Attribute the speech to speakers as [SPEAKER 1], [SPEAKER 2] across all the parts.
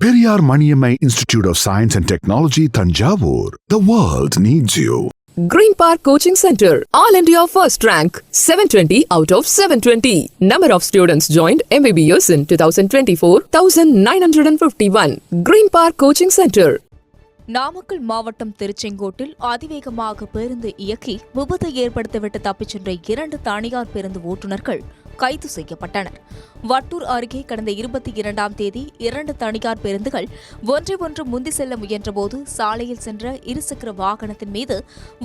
[SPEAKER 1] Periyar Maniammai Institute of Science and Technology, Thanjavur. The world needs you.
[SPEAKER 2] Green Park Coaching Center, All India First Rank, 720 out of 720. Number of students joined MBBS in 2024, 1951. Green Park Coaching Center.
[SPEAKER 3] Namakkal மாவட்டம் திருச்செங்கோட்டில் அதிவேகமாக பேருந்து இயக்கி விபத்தை ஏற்படுத்திவிட்டு தப்பிச் சென்ற 2 தனியார் பேருந்து ஓட்டுநர்கள் கைது செய்யப்பட்டனர். வட்டூர் அருகே கடந்த 22ஆம் தேதி 2 தனியார் பேருந்துகள் ஒன்றை முந்தி செல்ல முயன்றபோது சாலையில் சென்ற இருசக்கர வாகனத்தின் மீது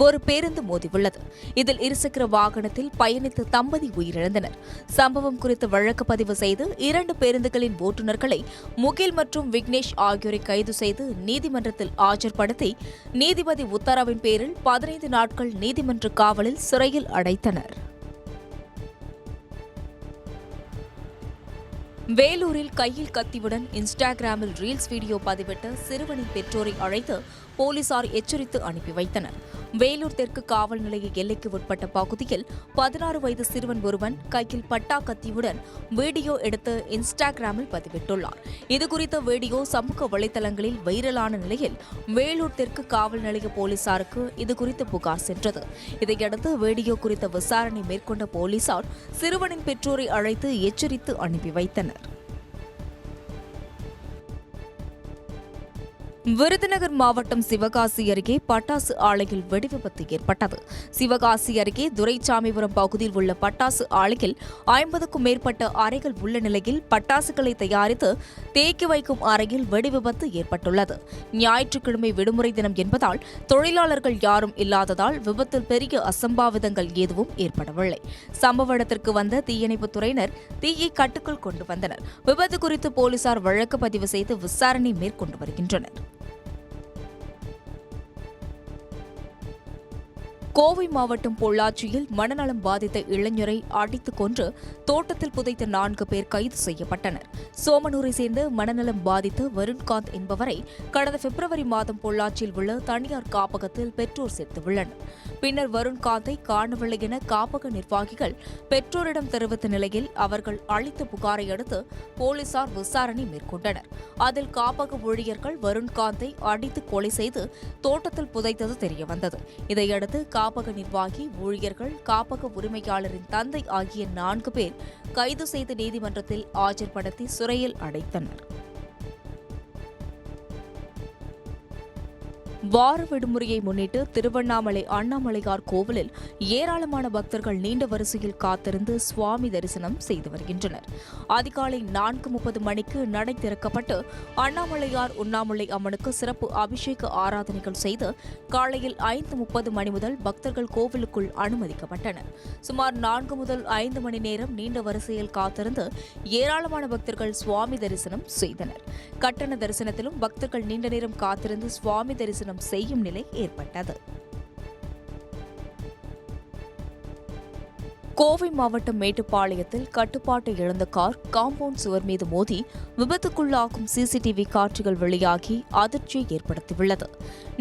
[SPEAKER 3] ஒரு பேருந்து மோதியுள்ளது. இதில் இருசக்கர வாகனத்தில் பயணித்த தம்பதி உயிரிழந்தனர். சம்பவம் குறித்து வழக்கு பதிவு செய்து 2 பேருந்துகளின் ஓட்டுநர்களை முகில் மற்றும் விக்னேஷ் ஆகியோரை கைது செய்து நீதிமன்றத்தில் ஆஜர்படுத்தி நீதிபதி உத்தரவின் பேரில் 15 நாட்கள் நீதிமன்ற காவலில் சிறையில் அடைத்தனர். வேலூரில் கையில் கத்தியுடன் இன்ஸ்டாகிராமில் ரீல்ஸ் வீடியோ பதிவிட்ட சிறுவனின் பெற்றோரை அழைத்து போலீசார் எச்சரித்து அனுப்பி வைத்தனர். வேலூர் தெற்கு காவல் நிலைய எல்லைக்கு உட்பட்ட பகுதியில் 16 வயது சிறுவன் ஒருவன் கையில் பட்டா கத்தியுடன் வீடியோ எடுத்து இன்ஸ்டாகிராமில் பதிவிட்டுள்ளார். இதுகுறித்த வீடியோ சமூக வலைதளங்களில் வைரலான நிலையில் வேலூர் தெற்கு காவல் நிலைய போலீசாருக்கு இதுகுறித்து புகார் சென்றது. இதையடுத்து வீடியோ குறித்த விசாரணை மேற்கொண்ட போலீசார் சிறுவனின் பெற்றோரை அழைத்து எச்சரித்து அனுப்பி வைத்தனர். விருதுநகர் மாவட்டம் சிவகாசி அருகே பட்டாசு ஆலையில் வெடிவிபத்து ஏற்பட்டது. சிவகாசி அருகே துரைசாமிபுரம் பகுதியில் உள்ள பட்டாசு ஆலையில் 50க்கும் மேற்பட்ட அறைகள் உள்ள நிலையில் பட்டாசுகளை தயாரித்து தேக்கி வைக்கும் அறையில் வெடிவிபத்து ஏற்பட்டுள்ளது. ஞாயிற்றுக்கிழமை விடுமுறை தினம் என்பதால் தொழிலாளர்கள் யாரும் இல்லாததால் விபத்தில் பெரிய அசம்பாவிதங்கள் எதுவும் ஏற்படவில்லை. சம்பவ இடத்திற்கு வந்த தீயணைப்புத் துறையினர் தீயை கட்டுக்குள் கொண்டு வந்தனர். விபத்து குறித்து போலீசார் வழக்கு பதிவு செய்து விசாரணை மேற்கொண்டு வருகின்றனர். கோவை மாவட்டம் பொள்ளாச்சியில் மனநலம் பாதித்த இளைஞரை அடித்துக் கொன்று தோட்டத்தில் புதைத்த 4 பேர் கைது செய்யப்பட்டனர். சோமனூரை சேர்ந்த மனநலம் பாதித்த வருண்காந்த் என்பவரை கடந்த பிப்ரவரி மாதம் பொள்ளாச்சியில் உள்ள தனியார் காப்பகத்தில் பெற்றோர் சேர்த்துள்ளனர். பின்னர் வருண்காந்தை காணவில்லை என காப்பக நிர்வாகிகள் பெற்றோரிடம் தெரிவித்த நிலையில் அவர்கள் அளித்த புகாரை அடுத்து போலீசார் விசாரணை மேற்கொண்டனர். அதில் காப்பக ஊழியர்கள் வருண்காந்தை அடித்து கொலை செய்து தோட்டத்தில் புதைத்தது தெரியவந்தது. இதையடுத்து காப்பக நிர்வாகி, ஊழியர்கள், காப்பக உரிமையாளரின் தந்தை ஆகிய 4 பேர் கைது செய்து நீதிமன்றத்தில் ஆஜர்படுத்தி சிறையில் அடைத்தனர். வார விடுமுறையை முன்னிட்டு திருவண்ணாமலை அண்ணாமலையார் கோவிலில் ஏராளமான பக்தர்கள் நீண்ட வரிசையில் காத்திருந்து சுவாமி தரிசனம் செய்து வருகின்றனர். அதிகாலை 4:30 மணிக்கு நடை திறக்கப்பட்டு அண்ணாமலையார் உண்ணாமலை அம்மனுக்கு சிறப்பு அபிஷேக ஆராதனைகள் செய்து காலையில் 5:30 மணி முதல் பக்தர்கள் கோவிலுக்குள் அனுமதிக்கப்பட்டனர். சுமார் 4 முதல் 5 மணி நேரம் நீண்ட வரிசையில் காத்திருந்து ஏராளமான பக்தர்கள் சுவாமி தரிசனம் செய்தனர். கட்டண தரிசனத்திலும் பக்தர்கள் நீண்ட நேரம் காத்திருந்து சுவாமி தரிசனம் செய்யும் நிலை ஏற்பட்டது. கோவை மாவட்டம் மேட்டுப்பாளையத்தில் கட்டுப்பாட்டை இழந்த கார் காம்பவுண்ட் சுவர் மீது மோதி விபத்துக்குள்ளாகும் சிசிடிவி காட்சிகள் வெளியாகி அதிர்ச்சியை ஏற்படுத்தியுள்ளது.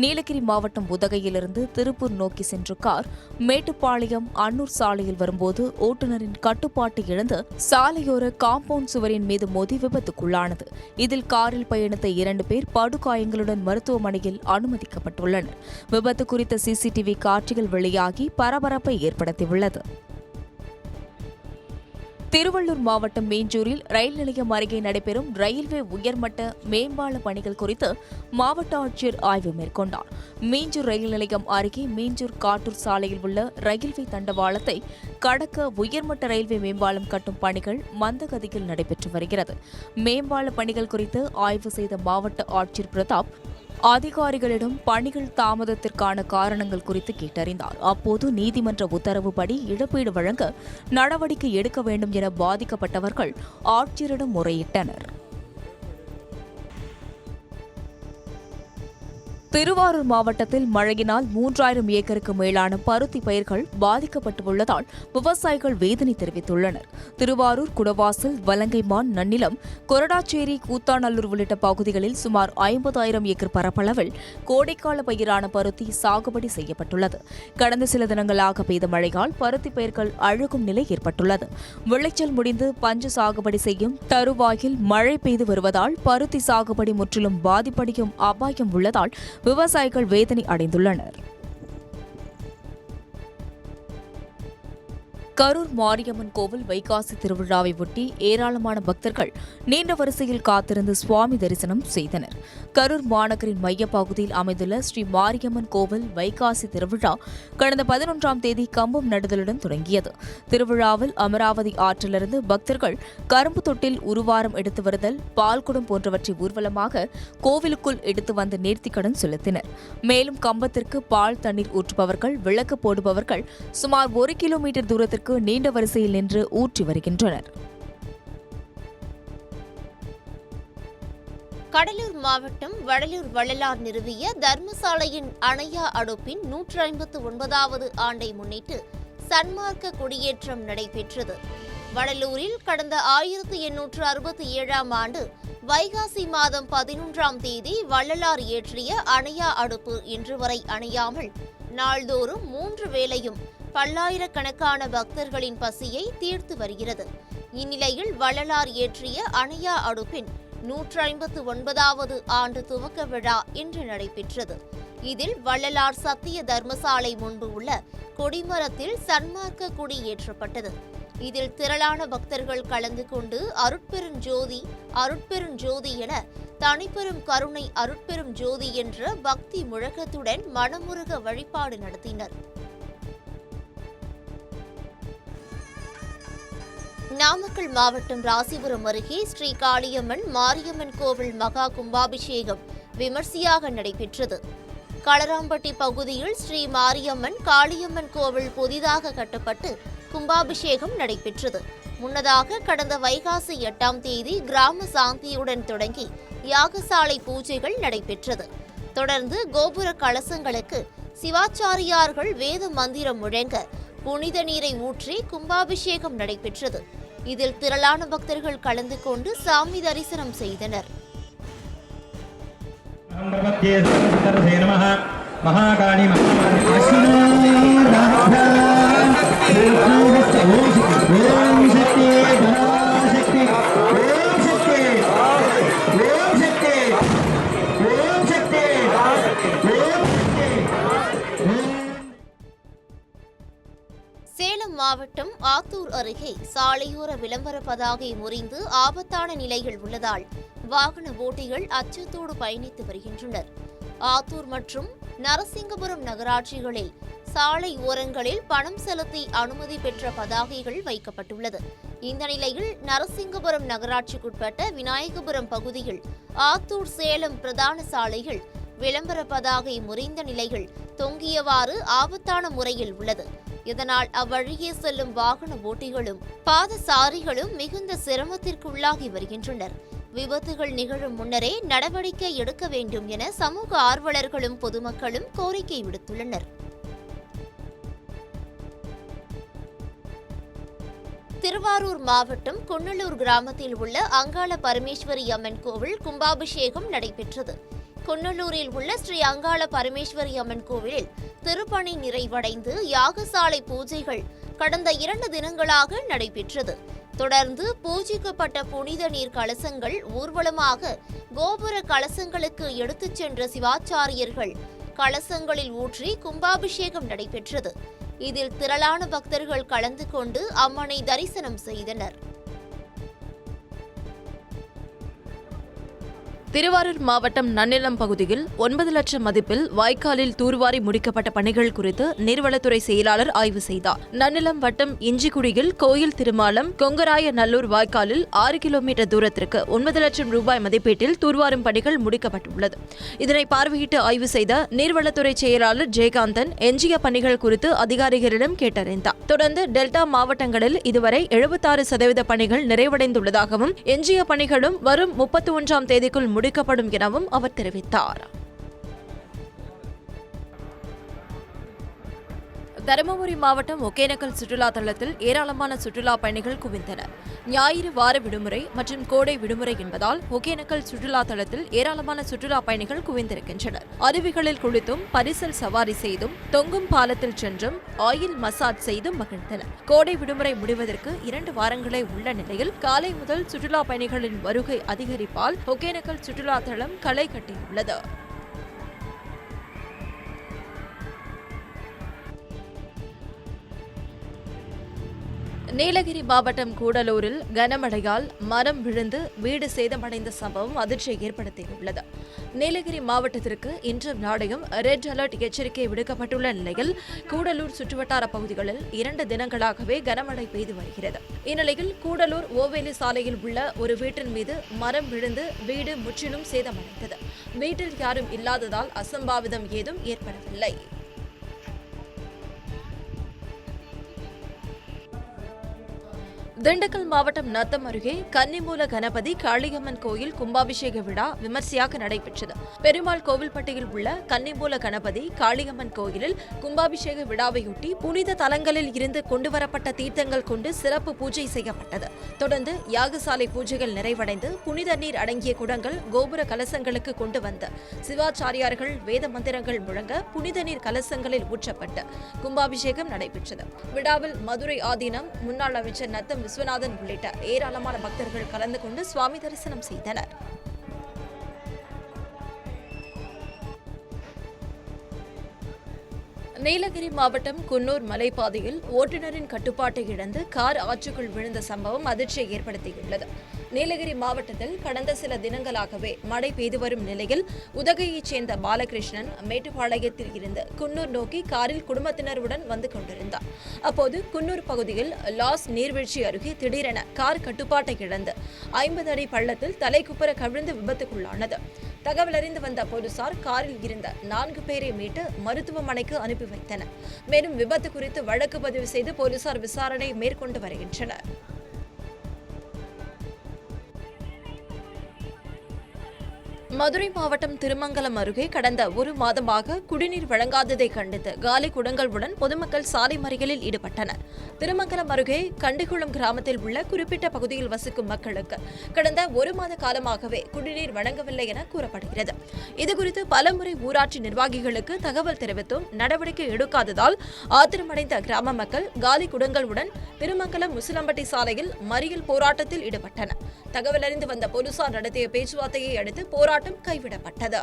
[SPEAKER 3] நீலகிரி மாவட்டம் உதகையிலிருந்து திருப்பூர் நோக்கி சென்ற கார் மேட்டுப்பாளையம் அன்னூர் சாலையில் வரும்போது ஓட்டுநரின் கட்டுப்பாட்டை இழந்து சாலையோர காம்பவுண்ட் சுவரின் மீது மோதி விபத்துக்குள்ளானது. இதில் காரில் பயணித்த 2 பேர் படுகாயங்களுடன் மருத்துவமனையில் அனுமதிக்கப்பட்டுள்ளனர். விபத்து குறித்த சிசிடிவி காட்சிகள் வெளியாகி பரபரப்பை ஏற்படுத்தியுள்ளது. திருவள்ளூர் மாவட்டம் மீஞ்சூரில் ரயில் நிலையம் அருகே நடைபெறும் ரயில்வே உயர்மட்ட மேம்பால பணிகள் குறித்து மாவட்ட ஆட்சியர் ஆய்வு மேற்கொண்டார். மீஞ்சூர் ரயில் நிலையம் அருகே மீஞ்சூர் காட்டூர் சாலையில் உள்ள ரயில்வே தண்டவாளத்தை கடக்க உயர்மட்ட ரயில்வே மேம்பாலம் கட்டும் பணிகள் மந்தகதியில் நடைபெற்று வருகிறது. மேம்பால பணிகள் குறித்து ஆய்வு செய்த மாவட்ட ஆட்சியர் பிரதாப் அதிகாரிகளிடம் பணிகள் தாமதத்திற்கான காரணங்கள் குறித்து கேட்டறிந்தார். அப்போது நீதிமன்ற உத்தரவுப்படி இழப்பீடு வழங்க நடவடிக்கை எடுக்க வேண்டும் என பாதிக்கப்பட்டவர்கள் ஆட்சியரிடம் முறையிட்டனர். திருவாரூர் மாவட்டத்தில் மழையினால் 3000 ஏக்கருக்கு மேலான பருத்தி பயிர்கள் பாதிக்கப்பட்டுள்ளதால் விவசாயிகள் வேதனை தெரிவித்துள்ளனர். திருவாரூர், குடவாசல், வலங்கைமான், நன்னிலம், கொரடாச்சேரி, கூத்தாநல்லூர் உள்ளிட்ட பகுதிகளில் சுமார் 50,000 ஏக்கர் பரப்பளவில் கோடைக்கால பயிரான பருத்தி சாகுபடி செய்யப்பட்டுள்ளது. கடந்த சில தினங்களாக பெய்த மழையால் பருத்தி பயிர்கள் அழுகும் நிலை ஏற்பட்டுள்ளது. விளைச்சல் முடிந்து பஞ்சு சாகுபடி செய்யும் தருவாயில் மழை பெய்து வருவதால் பருத்தி சாகுபடி முற்றிலும் பாதிப்படையும் அபாயம் உள்ளதால் விவசாயிகள் வேதனை அடைந்துள்ளனர். கரூர் மாரியம்மன் கோவில் வைகாசி திருவிழாவை ஒட்டி ஏராளமான பக்தர்கள் நீண்ட வரிசையில் காத்திருந்து சுவாமி தரிசனம் செய்தனர். கரூர் மாநகரின் மையப்பகுதியில் அமைந்துள்ள ஸ்ரீ மாரியம்மன் கோவில் வைகாசி திருவிழா கடந்த 11ஆம் தேதி கம்பம் நடுதலுடன் தொடங்கியது. திருவிழாவில் அமராவதி ஆற்றிலிருந்து பக்தர்கள் கரும்பு தொட்டில் உருவாரம் எடுத்து வருதல், பால்குடம் போன்றவற்றை ஊர்வலமாக கோவிலுக்குள் எடுத்து வந்து நேர்த்திக்கடன் செலுத்தினர். மேலும் கம்பத்திற்கு பால் தண்ணீர் ஊற்றுபவர்கள், விளக்கு போடுபவர்கள் சுமார் 1 கிலோமீட்டர் தூரத்திற்கு நீண்ட வரிசையில் நின்று ஊற்றி வருகின்றனர்.
[SPEAKER 4] கடலூர் மாவட்டம் வடலூர் வள்ளலார் நிறுவிய தர்மசாலையின் அணையா அடுப்பின் 159வது ஆண்டை முன்னிட்டு சன்மார்க்க கொடியேற்றம் நடைபெற்றது. வடலூரில் கடந்த 1867ஆம் ஆண்டு வைகாசி மாதம் 11ஆம் தேதி வள்ளலார் ஏற்றிய அணையா அடுப்பு இன்று வரை அணையாமல் நாள்தோறும் 3 வேளையும் பல்லாயிரக்கணக்கான பக்தர்களின் பசியை தீர்த்து வருகிறது. இந்நிலையில் வள்ளலார் ஏற்றிய அணையா அடுப்பின் 159வது ஆண்டு துவக்க விழா இன்று நடைபெற்றது. இதில் வள்ளலார் சத்திய தர்மசாலை முன்பு உள்ள கொடிமரத்தில் சன்மார்க்க கொடி ஏற்றப்பட்டது. இதில் திரளான பக்தர்கள் கலந்து கொண்டு அருட்பெருஞ்சோதி அருட்பெருஞ்சோதி என தனிப்பெரும் கருணை அருட்பெரும் ஜோதி என்ற பக்தி முழக்கத்துடன் மனமுருக வழிபாடு நடத்தினர். நாமக்கல் மாவட்டம் ராசிபுரம் அருகே ஸ்ரீ காளியம்மன் மாரியம்மன் கோவில் மகா கும்பாபிஷேகம் விமர்சையாக நடைபெற்றது. களராம்பட்டி பகுதியில் ஸ்ரீ மாரியம்மன் காளியம்மன் கோவில் புதிதாக கட்டப்பட்டு கும்பாபிஷேகம் நடைபெற்றது. முன்னதாக கடந்த வைகாசி 8ஆம் தேதி கிராம சாந்தியுடன் தொடங்கி யாகசாலை பூஜைகள் நடைபெற்றது. தொடர்ந்து கோபுர கலசங்களுக்கு சிவாச்சாரியார்கள் வேத மந்திரம் முழங்க புனித நீரை ஊற்றி கும்பாபிஷேகம் நடைபெற்றது. இதில் திரளான பக்தர்கள் கலந்து கொண்டு சாமி தரிசனம் செய்தனர். சேலம் மாவட்டம் ஆத்தூர் அருகே சாலையோர விளம்பர பதாகை முறிந்து ஆபத்தான நிலையில் உள்ளதால் வாகன ஓட்டிகள் அச்சத்தோடு பயணித்து வருகின்றனர். ஆத்தூர் மற்றும் நரசிங்கபுரம் நகராட்சிகளில் சாலை ஓரங்களில் பணம் செலுத்தி அனுமதி பெற்ற பதாகைகள் வைக்கப்பட்டுள்ளது. இந்த நிலையில் நரசிங்கபுரம் நகராட்சிக்குட்பட்ட விநாயகபுரம் பகுதியில் ஆத்தூர் சேலம் பிரதான சாலையில் விளம்பர பதாகை முறிந்த நிலையில் தொங்கியவாறு ஆபத்தான முறையில் உள்ளது. இதனால் அவ்வழியே செல்லும் வாகன ஓட்டிகளும் பாதசாரிகளும் மிகுந்த சிரமத்திற்குள்ளாகி வருகின்றனர். விபத்துகள் நிகழும் முன்னரே நடவடிக்கை எடுக்க வேண்டும் என சமூக ஆர்வலர்களும் பொதுமக்களும் கோரிக்கை விடுத்துள்ளனர். திருவாரூர் மாவட்டம் குன்னலூர் கிராமத்தில் உள்ள அங்காள பரமேஸ்வரி அம்மன் கோவில் கும்பாபிஷேகம் நடைபெற்றது. குன்னலூரில் உள்ள ஸ்ரீ அங்காள பரமேஸ்வரி அம்மன் கோவிலில் திருப்பணி நிறைவடைந்து யாகசாலை பூஜைகள் கடந்த 2 தினங்களாக நடைபெற்றது. தொடர்ந்து பூஜிக்கப்பட்ட புனித நீர் கலசங்கள் ஊர்வலமாக கோபுர கலசங்களுக்கு எடுத்துச் சென்ற சிவாச்சாரியர்கள் கலசங்களில் ஊற்றி கும்பாபிஷேகம் நடைபெற்றது. இதில் திரளான பக்தர்கள் கலந்து கொண்டு அம்மனை தரிசனம் செய்தனர்.
[SPEAKER 5] திருவாரூர் மாவட்டம் நன்னிலம் பகுதியில் 9 லட்சம் மதிப்பில் வாய்க்காலில் தூர்வாரி முடிக்கப்பட்ட பணிகள் குறித்து நீர்வளத்துறை செயலாளர் ஆய்வு செய்தார். நன்னிலம் வட்டம் இஞ்சிக்குடியில் கோயில் திருமாலம் கொங்கராய நல்லூர் வாய்க்காலில் 6 கிலோமீட்டர் தூரத்திற்கு 9 லட்சம் ரூபாய் மதிப்பீட்டில் தூர்வாரும் பணிகள் முடிக்கப்பட்டுள்ளது. இதனை பார்வையிட்டு ஆய்வு செய்த நீர்வளத்துறை செயலாளர் ஜெயகாந்தன் எஞ்சிய பணிகள் குறித்து அதிகாரிகளிடம் கேட்டறிந்தார். தொடர்ந்து டெல்டா மாவட்டங்களில் இதுவரை 76% பணிகள் நிறைவடைந்துள்ளதாகவும் எஞ்சிய பணிகளும் வரும் 31ஆம் தேதிக்குள் முடிக்கப்படும் எனவும் அவர் தெரிவித்தார். தருமபுரி மாவட்டம் ஒகேனக்கல் சுற்றுலா தளத்தில் ஏராளமான சுற்றுலா பயணிகள் குவிந்தனர். ஞாயிறு வார விடுமுறை மற்றும் கோடை விடுமுறை என்பதால் ஒகேனக்கல் சுற்றுலா தளத்தில் ஏராளமான சுற்றுலா பயணிகள் குவிந்திருக்கின்றனர். அருவிகளில் குளித்தும், பரிசல் சவாரி செய்தும், தொங்கும் பாலத்தில் சென்றும், ஆயில் மசாஜ் செய்தும் மகிழ்ந்தனர். கோடை விடுமுறை முடிவதற்கு 2 வாரங்களே உள்ள நிலையில் காலை முதல் சுற்றுலா பயணிகளின் வருகை அதிகரிப்பால் ஒகேனக்கல் சுற்றுலா தளம் களை கட்டியுள்ளது. நீலகிரி மாவட்டம் கூடலூரில் கனமழையால் மரம் விழுந்து வீடு சேதமடைந்த சம்பவம் அதிர்ச்சியை ஏற்படுத்தியுள்ளது. நீலகிரி மாவட்டத்திற்கு இன்றும் நாளையும் ரெட் அலர்ட் எச்சரிக்கை விடுக்கப்பட்டுள்ள நிலையில் கூடலூர் சுற்றுவட்டார பகுதிகளில் 2 தினங்களாகவே கனமழை பெய்து வருகிறது. இந்நிலையில் கூடலூர் ஓவேலி சாலையில் உள்ள ஒரு வீட்டின் மீது மரம் விழுந்து வீடு முற்றிலும் சேதமடைந்தது. வீட்டில் யாரும் இல்லாததால் அசம்பாவிதம் ஏதும் ஏற்படவில்லை. திண்டுக்கல் மாவட்டம் நத்தம் அருகே கன்னிமூல கணபதி காளியம்மன் கோயில் கும்பாபிஷேக விழா விமர்சையாக நடைபெற்றது. பெருமாள் கோவில்பட்டியில் உள்ள கன்னிமூல கணபதி காளியம்மன் கோயிலில் கும்பாபிஷேக விழாவையொட்டி புனித தலங்களில் இருந்து கொண்டுவரப்பட்ட தீர்த்தங்கள் கொண்டு சிறப்பு பூஜை செய்யப்பட்டது. தொடர்ந்து யாகசாலை பூஜைகள் நிறைவடைந்து புனித நீர் அடங்கிய குடங்கள் கோபுர கலசங்களுக்கு கொண்டு வந்த சிவாச்சாரியார்கள் வேத மந்திரங்கள் முழங்க புனித நீர் கலசங்களில் ஊற்றப்பட்டு கும்பாபிஷேகம் நடைபெற்றது. விழாவில் மதுரை ஆதீனம் முன்னாள் அமைச்சர் நத்தம் விஸ்வநாதன் உள்ளிட்ட ஏராளமான பக்தர்கள் கலந்து கொண்டு சுவாமி தரிசனம் செய்தனர். நீலகிரி மாவட்டம் குன்னூர் மலைப்பாதையில் ஓட்டுநரின் கட்டுப்பாட்டை இழந்து கார் ஆற்றுக்குள் விழுந்த சம்பவம் அதிர்ச்சியை ஏற்படுத்தியுள்ளது. நீலகிரி மாவட்டத்தில் கடந்த சில தினங்களாகவே மழை பெய்து வரும் நிலையில் உதகையைச் சேர்ந்த பாலகிருஷ்ணன் மேட்டுப்பாளையத்தில் இருந்து குன்னூர் நோக்கி காரில் குடும்பத்தினருடன் வந்து கொண்டிருந்தார். அப்போது குன்னூர் பகுதியில் லாஸ் நீர்வீழ்ச்சி அருகே திடீரென கார் கட்டுப்பாட்டை இழந்து 50 அடி பள்ளத்தில் தலைக்குப்புற கவிழ்ந்து விபத்துக்குள்ளானது. தகவல் அறிந்து வந்த போலீசார் காரில் இருந்த 4 பேரை மீட்டு மருத்துவமனைக்கு அனுப்பி வைத்தனர். மேலும் விபத்து குறித்து வழக்கு பதிவு செய்து போலீசார் விசாரணை மேற்கொண்டு வருகின்றனர். மதுரை மாவட்டம் திருமங்கலம் அருகே கடந்த 1 மாதமாக குடிநீர் வழங்காததை கண்டித்து காலி குடங்களுடன் பொதுமக்கள் சாலை மறியலில் ஈடுபட்டனர். திருமங்கலம் அருகே கண்டிகுளம் கிராமத்தில் உள்ள குறிப்பிட்ட பகுதியில் வசிக்கும் மக்களுக்கு கடந்த 1 மாத காலமாகவே குடிநீர் வழங்கவில்லை என கூறப்படுகிறது. இதுகுறித்து பலமுறை ஊராட்சி நிர்வாகிகளுக்கு தகவல் தெரிவித்தும் நடவடிக்கை எடுக்காததால் ஆத்திரமடைந்த கிராம மக்கள் காலி குடங்களுடன் திருமங்கலம் முசிலம்பட்டி சாலையில் மறியல் போராட்டத்தில் ஈடுபட்டனர். தகவல் அறிந்து வந்த போலீசார் நடத்திய பேச்சுவார்த்தையை அடுத்து போராட்டம் கைவிடப்பட்டது.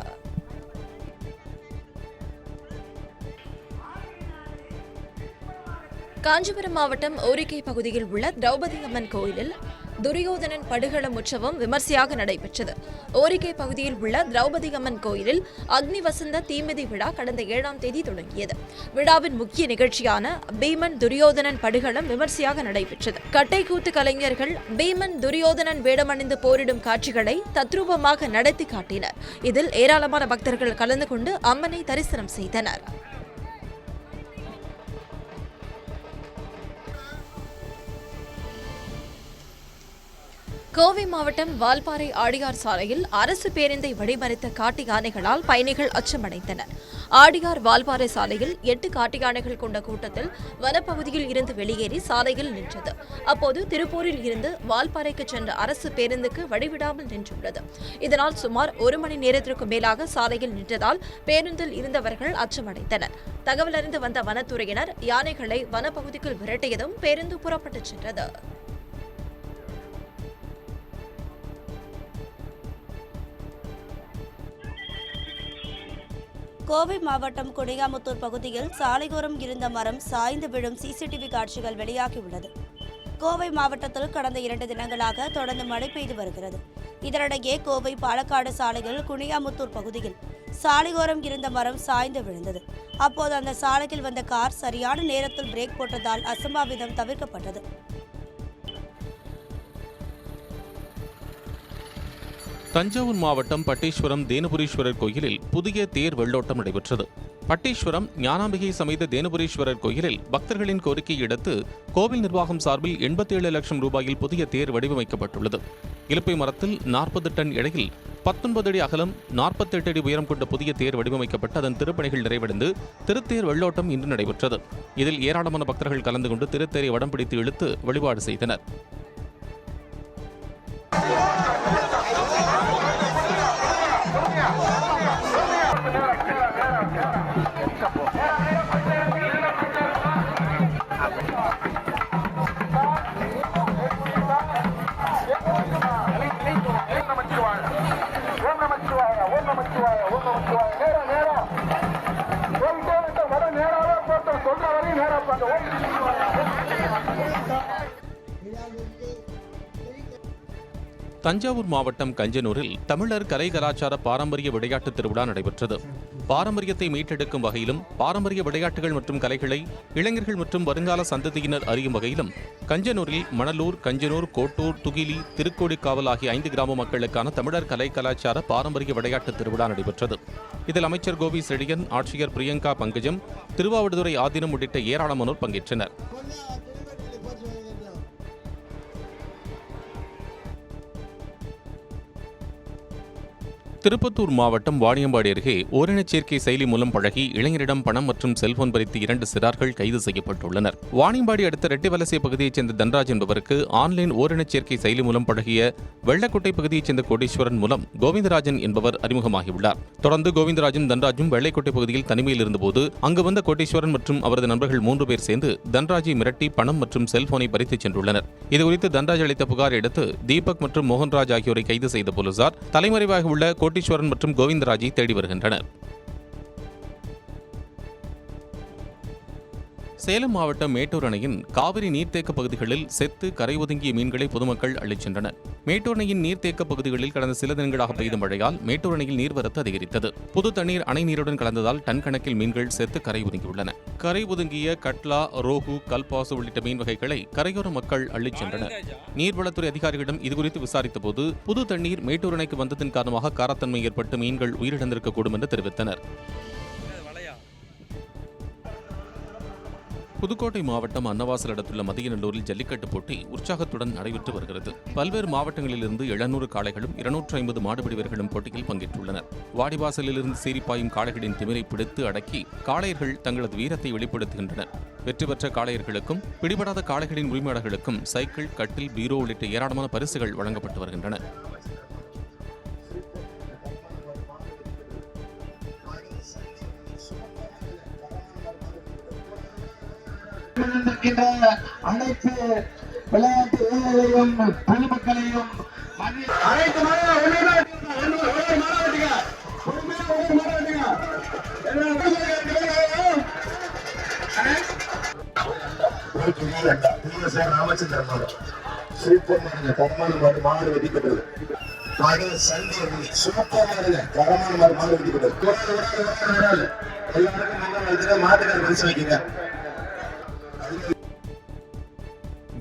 [SPEAKER 5] காஞ்சிபுரம் மாவட்டம் ஓரிக்கை பகுதியில் உள்ள திரௌபதி அம்மன் கோயிலில் துரியோதனன் படுகளம் உற்சவம் விமர்சையாக நடைபெற்றது. ஓரிக்கை பகுதியில் உள்ள திரௌபதி அம்மன் கோயிலில் அக்னி வசந்த தீமிதி விழா கடந்த 7ஆம் தேதி தொடங்கியது. விழாவின் முக்கிய நிகழ்ச்சியான பீமன் துரியோதனன் படுகளம் விமர்சையாக நடைபெற்றது. கட்டைக்கூத்து கலைஞர்கள் பீமன் துரியோதனன் வேடமணிந்து போரிடும் காட்சிகளை தத்ரூபமாக நடத்தி காட்டினர். இதில் ஏராளமான பக்தர்கள் கலந்து கொண்டு அம்மனை தரிசனம் செய்தனர். கோவை மாவட்டம் வால்பாறை ஆடியார் சாலையில் அரசு பேருந்தை வழிமறித்த காட்டு யானைகளால் பயணிகள் அச்சமடைந்தனர். ஆடியார் வால்பாறை சாலையில் 8 காட்டு யானைகள் கொண்ட கூட்டத்தில் வனப்பகுதியில் இருந்து வெளியேறி சாலையில் நின்றது. அப்போது திருப்பூரில் இருந்து வால்பாறைக்கு சென்ற அரசு பேருந்துக்கு வழிவிடாமல் நின்றுள்ளது. இதனால் சுமார் 1 மணி நேரத்திற்கு மேலாக சாலையில் நின்றதால் பேருந்தில் இருந்தவர்கள் அச்சமடைந்தனர். தகவல் அறிந்து வந்த வனத்துறையினர் யானைகளை வனப்பகுதிக்குள் விரட்டியதும் பேருந்து புறப்பட்டுச் சென்றது.
[SPEAKER 6] கோவை மாவட்டம் குனியாமுத்தூர் பகுதியில் சாலையோரம் இருந்த மரம் சாய்ந்து விழும் சிசிடிவி காட்சிகள் வெளியாகியுள்ளது. கோவை மாவட்டத்தில் கடந்த 2 தினங்களாக தொடர்ந்து மழை பெய்து வருகிறது. இதனிடையே கோவை பாலக்காடு சாலையில் குனியாமுத்தூர் பகுதியில் சாலையோரம் இருந்த மரம் சாய்ந்து விழுந்தது. அப்போது அந்த சாலையில் வந்த கார் சரியான நேரத்தில் பிரேக் போட்டதால் அசம்பாவிதம் தவிர்க்கப்பட்டது.
[SPEAKER 7] தஞ்சாவூர் மாவட்டம் பட்டீஸ்வரம் தேனுபுரீஸ்வரர் கோயிலில் புதிய தேர் வெள்ளோட்டம் நடைபெற்றது. பட்டீஸ்வரம் ஞானாம்பிகை சமேத தேனுபுரீஸ்வரர் கோயிலில் பக்தர்களின் கோரிக்கையை அடுத்து கோவில் நிர்வாகம் சார்பில் 87 லட்சம் ரூபாயில் புதிய தேர் வடிவமைக்கப்பட்டுள்ளது. இலுப்பை மரத்தில் 40 டன் எடையில் 19 அடி அகலம் 48 அடி உயரம் கொண்ட புதிய தேர் வடிவமைக்கப்பட்டு அதன் திருப்பணிகள் நிறைவடைந்து திருத்தேர் வெள்ளோட்டம் இன்று நடைபெற்றது. இதில் ஏராளமான பக்தர்கள் கலந்து கொண்டு திருத்தேரை வடம் பிடித்து இழுத்து வழிபாடு செய்தனர். தஞ்சாவூர் மாவட்டம் கஞ்சனூரில் தமிழர் கலை கலாச்சார பாரம்பரிய விளையாட்டு திருவிழா நடைபெற்றது. பாரம்பரியத்தை மீட்டெடுக்கும் வகையிலும் பாரம்பரிய விளையாட்டுகள் மற்றும் கலைகளை இளைஞர்கள் மற்றும் வருங்கால சந்ததியினர் அறியும் வகையிலும் கஞ்சனூரில் மணலூர், கஞ்சனூர், கோட்டூர், துகிலி, திருக்கோடிக்காவல் ஆகிய 5 கிராம மக்களுக்கான தமிழர் கலை கலாச்சார பாரம்பரிய விளையாட்டு திருவிழா நடைபெற்றது. இதில் அமைச்சர் கோபி செழியன், ஆட்சியர் பிரியங்கா பங்கஜம், திருவாவடுதுறை ஆதீனம் உள்ளிட்ட ஏராளமானோர் பங்கேற்றனர். திருப்பத்தூர் மாவட்டம் வாணியம்பாடி அருகே ஓரினச் சேர்க்கை செயலி மூலம் பழகி இளைஞரிடம் பணம் மற்றும் செல்போன் பறித்து 2 சிறார்கள் கைது செய்யப்பட்டுள்ளனர். வாணியம்பாடி அடுத்த ரெட்டிவலசை பகுதியைச் சேர்ந்த தன்ராஜ் என்பவருக்கு ஆன்லைன் ஓரினச் சேர்க்கை செயலி மூலம் பழகிய வெள்ளக்கோட்டை பகுதியைச் சேர்ந்த கோடீஸ்வரன் மூலம் கோவிந்தராஜன் என்பவர் அறிமுகமாகியுள்ளார். தொடர்ந்து கோவிந்தராஜன் தன்ராஜும் வெள்ளைக்கோட்டை பகுதியில் தனிமையில் இருந்தபோது அங்கு வந்த கோடீஸ்வரன் மற்றும் அவரது நண்பர்கள் 3 பேர் சேர்ந்து தன்ராஜை மிரட்டி பணம் மற்றும் செல்போனை பறித்துச் சென்றுள்ளனர். இதுகுறித்து தன்ராஜ் அளித்த புகாரை அடுத்து தீபக் மற்றும் மோகன்ராஜ் ஆகியோரை கைது செய்த போலீசார் தலைமறைவாக உள்ள கோட்டீஸ்வரன் மற்றும் கோவிந்தராஜை தேடி வருகின்றனர். சேலம் மாவட்டம் மேட்டூர் அணையின் காவிரி நீர்த்தேக்க பகுதிகளில் செத்து கரை ஒதுங்கிய மீன்களை பொதுமக்கள் அள்ளிச் சென்றனர். மேட்டூர் அணையின் நீர்த்தேக்க பகுதிகளில் கடந்த சில தினங்களாக பெய்த மழையால் மேட்டூர் அணையில் நீர்வரத்து அதிகரித்தது. புது தண்ணீர் அணை நீருடன் கலந்ததால் டன் கணக்கில் மீன்கள் செத்து கரை ஒதுங்கியுள்ளன. கரை ஒதுங்கிய கட்லா, ரோகு, கல்பாசு உள்ளிட்ட மீன் வகைகளை கரையோர மக்கள் அள்ளிச் சென்றனர். நீர்வளத்துறை அதிகாரிகளிடம் இதுகுறித்து விசாரித்த போது புது தண்ணீர் மேட்டூர் அணைக்கு வந்ததன் காரணமாக காரத்தன்மை ஏற்பட்டு மீன்கள் உயிரிழந்திருக்கக்கூடும் என்று தெரிவித்தனர். புதுக்கோட்டை மாவட்டம் அன்னவாசல் அடுத்துள்ள மதியநல்லூரில் ஜல்லிக்கட்டு போட்டி உற்சாகத்துடன் நடைபெற்று வருகிறது. பல்வேறு மாவட்டங்களிலிருந்து 700 காளைகளும் 250 மாடுபிடி வீரர்களும் போட்டியில் பங்கேற்றுள்ளனர். வாடிவாசலிலிருந்து சீரிப்பாயும் காளைகளின் திமிரை பிடித்து அடக்கி காளையர்கள் தங்களது வீரத்தை வெளிப்படுத்துகின்றனர். வெற்றி பெற்ற காளையர்களுக்கும் பிடிபடாத காளைகளின் உரிமையாளர்களுக்கும் சைக்கிள், கட்டில், பீரோ உள்ளிட்ட ஏராளமான பரிசுகள் வழங்கப்பட்டு வருகின்றன.
[SPEAKER 8] அனைத்து விளையாட்டு வீரர்களையும் பொதுமக்களையும் அனைத்து ராமச்சந்திரன் சூப்பர் மாடுங்க, தரமான மாடு வெடிக்கப்பட்டது. சூப்பர் மாடுங்க, தரமான மாடு வெடிக்கப்பட்டது. எல்லாருக்கும் மாட்டுக்கார பரிசு வைக்கிறேன்.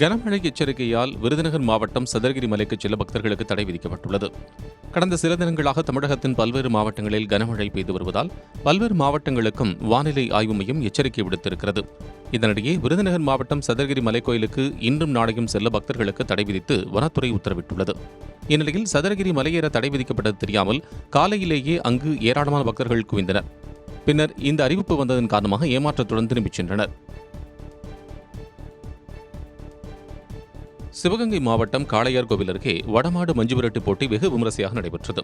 [SPEAKER 7] கனமழை எச்சரிக்கையால் விருதுநகர் மாவட்டம் சதுரகிரி மலைக்கு செல்ல பக்தர்களுக்கு தடை விதிக்கப்பட்டுள்ளது. கடந்த சில தினங்களாக தமிழகத்தின் பல்வேறு மாவட்டங்களில் கனமழை பெய்து வருவதால் பல்வேறு மாவட்டங்களுக்கும் வானிலை ஆய்வு மையம் எச்சரிக்கை விடுத்திருக்கிறது. இதனிடையே விருதுநகர் மாவட்டம் சதுரகிரி மலைக்கோயிலுக்கு இன்றும் நாளையும் செல்ல பக்தர்களுக்கு தடை விதித்து வனத்துறை உத்தரவிட்டுள்ளது. இந்நிலையில் சதுரகிரி மலையேற தடை விதிக்கப்பட்டது தெரியாமல் காலையிலேயே அங்கு ஏராளமான பக்தர்கள் குவிந்தனர். பின்னர் இந்த அறிவிப்பு வந்ததன் காரணமாக ஏமாற்றத்துடன் திரும்பிச் சென்றனர். சிவகங்கை மாவட்டம் காளையார் கோவில் அருகே வடமாடு மஞ்சு விரட்டு போட்டி வெகு விமரிசையாக நடைபெற்றது.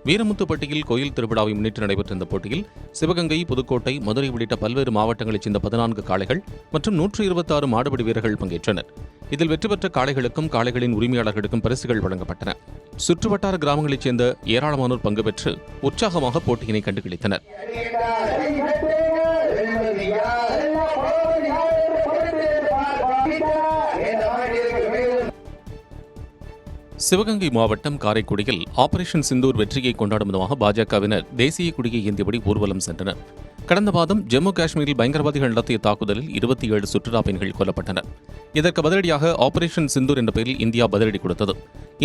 [SPEAKER 7] வீரமுத்துப்பட்டியில் கோயில் திருவிழாவை முன்னிட்டு நடைபெற்ற இந்த போட்டியில் சிவகங்கை, புதுக்கோட்டை, மதுரை உள்ளிட்ட பல்வேறு மாவட்டங்களைச் சேர்ந்த 14 காளைகள் மற்றும் 126 மாடுபிடி வீரர்கள் பங்கேற்றனர். இதில் வெற்றி பெற்ற காளைகளுக்கும் காளைகளின் உரிமையாளர்களுக்கும் பரிசுகள் வழங்கப்பட்டன. சுற்றுவட்டார கிராமங்களைச் சேர்ந்த ஏராளமானோர் பங்கு பெற்று உற்சாகமாக போட்டியினை கண்டுகளித்தனர். சிவகங்கை மாவட்டம் காரைக்குடியில் ஆபரேஷன் சிந்தூர் வெற்றியை கொண்டாடும் விதமாக பாஜகவினர் தேசிய கொடியை ஏந்தியபடி ஊர்வலம் சென்றனர். கடந்த மாதம் ஜம்மு காஷ்மீரில் பயங்கரவாதிகள் நடத்திய தாக்குதலில் 27 சுற்றுலா பயணிகள் கொல்லப்பட்டனர். இதற்கு பதிலடியாக ஆபரேஷன் சிந்தூர் என்ற பெயரில் இந்தியா பதிலடி கொடுத்தது.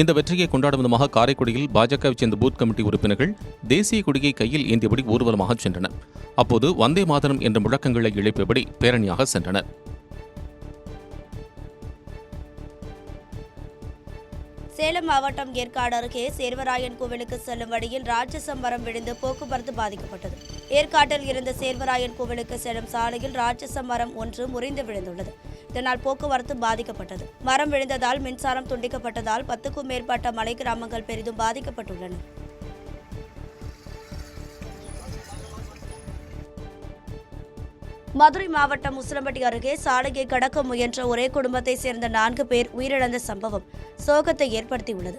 [SPEAKER 7] இந்த வெற்றியை கொண்டாடும் விதமாக காரைக்குடியில் பாஜகவைச் சேர்ந்த பூத் கமிட்டி உறுப்பினர்கள் தேசிய கொடியை கையில் ஏந்தியபடி ஊர்வலமாக சென்றனர். அப்போது வந்தே மாதரம் என்ற முழக்கங்களை எழுப்பியபடி பேரணியாக சென்றனர்.
[SPEAKER 6] சேலம் மாவட்டம் ஏற்காடு அருகே சேர்வராயன் கோவிலுக்கு செல்லும் வழியில் ராட்சச மரம் விழுந்து போக்குவரத்து பாதிக்கப்பட்டது. ஏற்காட்டில் இருந்த சேர்வராயன் கோவிலுக்கு செல்லும் சாலையில் ராட்சச மரம் ஒன்று முறிந்து விழுந்துள்ளது. இதனால் போக்குவரத்து பாதிக்கப்பட்டது. மரம் விழுந்ததால் மின்சாரம் துண்டிக்கப்பட்டதால் 10க்கும் மேற்பட்ட மலை கிராமங்கள் பெரிதும் பாதிக்கப்பட்டுள்ளன. மதுரை மாவட்டம் உசிலம்பட்டி அருகே சாலையை கடக்க முயன்ற ஒரே குடும்பத்தை சேர்ந்த 4 பேர் உயிரிழந்த சம்பவம் சோகத்தை ஏற்படுத்தியுள்ளது.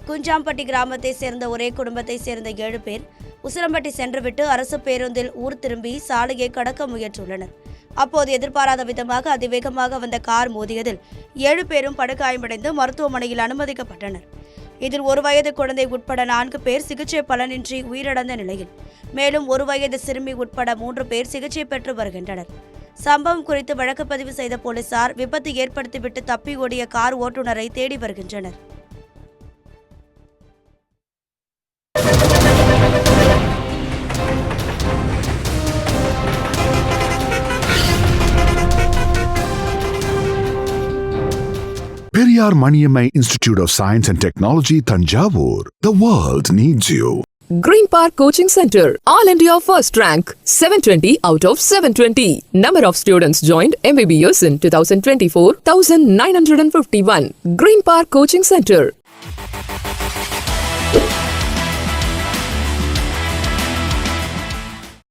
[SPEAKER 6] குஞ்சாம்பட்டி கிராமத்தை சேர்ந்த ஒரே குடும்பத்தை சேர்ந்த 7 பேர் உசிலம்பட்டி சென்றுவிட்டு அரசு பேருந்தில் ஊர் திரும்பி சாலையை கடக்க முயன்றுள்ளனர். அப்போது எதிர்பாராத விதமாக அதிவேகமாக வந்த கார் மோதியதில் 7 பேரும் படுகாயமடைந்து மருத்துவமனையில் அனுமதிக்கப்பட்டனர். இதில் 1 வயது குழந்தை உட்பட 4 பேர் சிகிச்சை பலனின்றி உயிரிழந்த நிலையில் மேலும் 1 வயது சிறுமி உட்பட 3 பேர் சிகிச்சை பெற்று வருகின்றனர். சம்பவம் குறித்து வழக்கு பதிவு செய்த போலீசார் விபத்து ஏற்படுத்திவிட்டு தப்பி ஓடிய கார் ஓட்டுநரை தேடி வருகின்றனர்.
[SPEAKER 1] Periyar Maniammai Institute of Science and Technology, Thanjavur. The world needs you.
[SPEAKER 2] Green Park Coaching Center, All India First Rank, 720 out of 720. Number of students joined MBBS in 2024, 1951. Green Park Coaching Center,